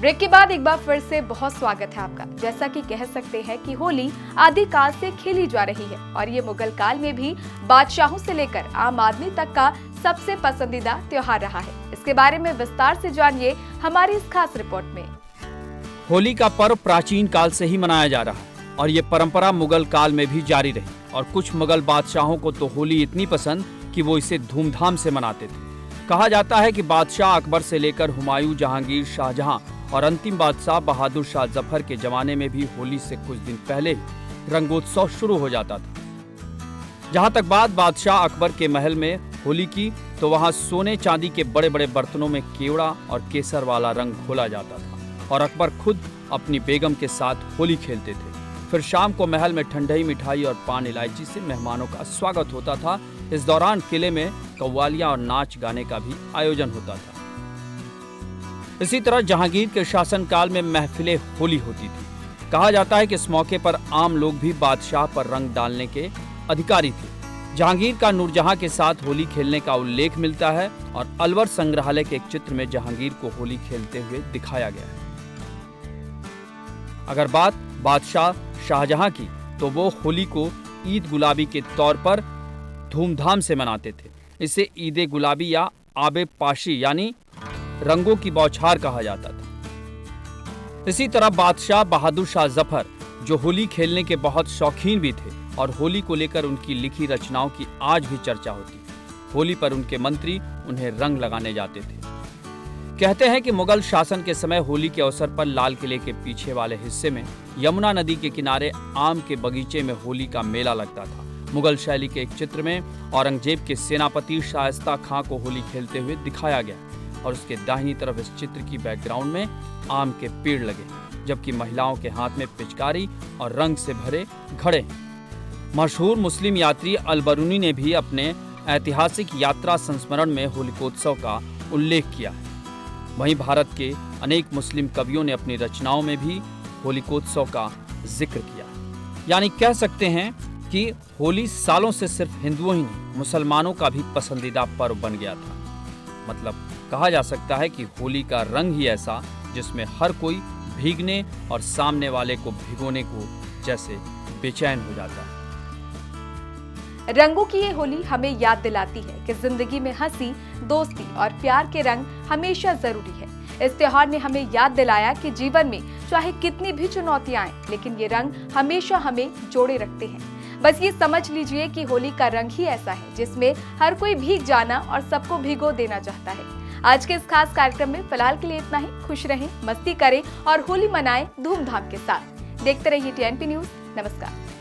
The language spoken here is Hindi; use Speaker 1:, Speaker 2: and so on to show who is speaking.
Speaker 1: ब्रेक के बाद एक बार फिर से बहुत स्वागत है आपका। जैसा कि कह सकते हैं कि होली आदिकाल से खेली जा रही है और ये मुगल काल में भी बादशाहों से लेकर आम आदमी तक का सबसे पसंदीदा त्योहार रहा है। इसके बारे में विस्तार से जानिए हमारी इस खास रिपोर्ट में।
Speaker 2: होली का पर्व प्राचीन काल से ही मनाया जा रहा है और ये परंपरा मुगल काल में भी जारी रही और कुछ मुगल बादशाहों को तो होली इतनी पसंद कि वो इसे धूमधाम से मनाते थे। कहा जाता है कि बादशाह अकबर से लेकर हुमायूं, जहांगीर, शाहजहां और अंतिम बादशाह बहादुर शाह जफर के जमाने में भी होली से कुछ दिन पहले ही रंगोत्सव शुरू हो जाता था। जहां तक बात बादशाह अकबर के महल में होली की, तो वहां सोने चांदी के बड़े बड़े बर्तनों में केवड़ा और केसर वाला रंग घोला जाता था और अकबर खुद अपनी बेगम के साथ होली खेलते थे। फिर शाम को महल में ठंडाई, मिठाई और पान इलायची से मेहमानों का स्वागत होता था। इस दौरान किले में कव्वालियां और नाच गाने का भी आयोजन होता था। इसी तरह जहांगीर के शासनकाल में महफिले होली होती थी। कहा जाता है कि इस मौके पर आम लोग भी बादशाह पर रंग डालने के अधिकारी थे। जहांगीर का नूरजहां के साथ होली खेलने का उल्लेख मिलता है और अलवर संग्रहालय के एक चित्र में जहांगीर को होली खेलते हुए दिखाया गया है। अगर बात बादशाह शाहजहां की, तो वो होली को ईद गुलाबी के तौर पर धूमधाम से मनाते थे। इसे ईद गुलाबी या आबे पाशी यानी रंगों की बौछार कहा जाता था। इसी तरह बादशाह बहादुर शाह जफर, जो होली खेलने के बहुत शौकीन भी थे और होली को लेकर उनकी लिखी रचनाओं की आज भी चर्चा होती है। होली पर उनके मंत्री उन्हें रंग लगाने जाते थे। कहते हैं कि मुगल शासन के समय होली के अवसर पर लाल किले के पीछे वाले हिस्से में यमुना नदी के किनारे आम के बगीचे में होली का मेला लगता था। मुगल शैली के एक चित्र में औरंगजेब के सेनापति शाइस्ता खां को होली खेलते हुए दिखाया गया और उसके दाहिनी तरफ इस चित्र की बैकग्राउंड में आम के पेड़ लगे, जबकि महिलाओं के हाथ में पिचकारी और रंग से भरे घड़े। मशहूर मुस्लिम यात्री अल-बरूनी ने भी अपने ऐतिहासिक यात्रा संस्मरण में होलिकोत्सव का उल्लेख किया है। वहीं भारत के अनेक मुस्लिम कवियों ने अपनी रचनाओं में भी होलिकोत्सव का जिक्र किया। यानी कह सकते हैं कि होली सालों से सिर्फ हिंदुओं ही नहीं, मुसलमानों का भी पसंदीदा पर्व बन गया था। मतलब कहा जा सकता है कि होली का रंग ही ऐसा जिसमें हर कोई भीगने और सामने वाले को भिगोने को जैसे बेचैन हो जाता है।
Speaker 1: रंगों की ये होली हमें याद दिलाती है कि जिंदगी में हंसी, दोस्ती और प्यार के रंग हमेशा जरूरी है। इस त्योहार ने हमें याद दिलाया कि जीवन में चाहे कितनी भी चुनौतियां आएं, लेकिन ये रंग हमेशा हमें जोड़े रखते हैं। बस ये समझ लीजिए कि होली का रंग ही ऐसा है जिसमें हर कोई भीग जाना और सबको भिगो देना चाहता है। आज के इस खास कार्यक्रम में फिलहाल के लिए इतना ही। खुश रहें, मस्ती करें और होली मनाएं धूमधाम के साथ। देखते रहिए TNP न्यूज। नमस्कार।